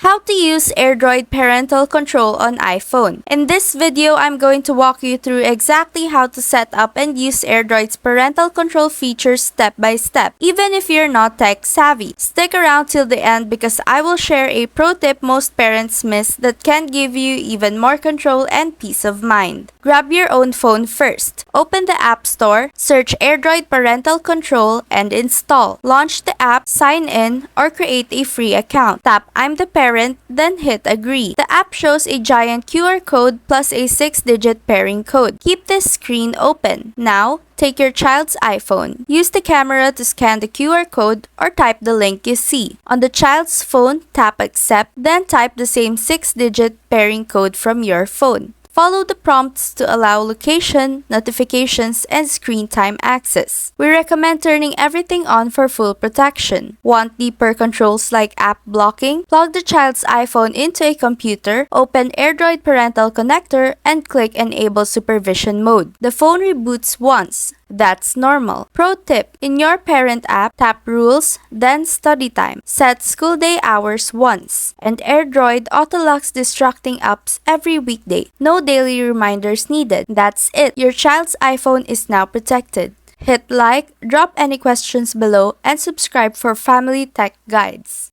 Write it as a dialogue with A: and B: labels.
A: How to use AirDroid Parental Control on iPhone. In this video, I'm going to walk you through exactly how to set up and use AirDroid's parental control features step by step, even if you're not tech savvy. Stick around till the end because I will share a pro tip most parents miss that can give you even more control and peace of mind. Grab your own phone first. Open the App Store, search AirDroid Parental Control, and install. Launch the app, sign in, or create a free account. Tap I'm the parent, then hit agree. The app shows a giant QR code plus a 6-digit pairing code. Keep this screen open. Now, take your child's iPhone. Use the camera to scan the QR code or type the link you see. On the child's phone, tap accept, then type the same 6-digit pairing code from your phone. Follow the prompts to allow location, notifications, and screen time access. We recommend turning everything on for full protection. Want deeper controls like app blocking? Plug the child's iPhone into a computer, open AirDroid Parental Connector, and click Enable Supervision Mode. The phone reboots once. That's normal. Pro tip: in your parent app, tap Rules, then Study Time. Set school day hours once. And AirDroid auto-locks distracting apps every weekday. No daily reminders needed. That's it. Your child's iPhone is now protected. Hit like, drop any questions below, and subscribe for family tech guides.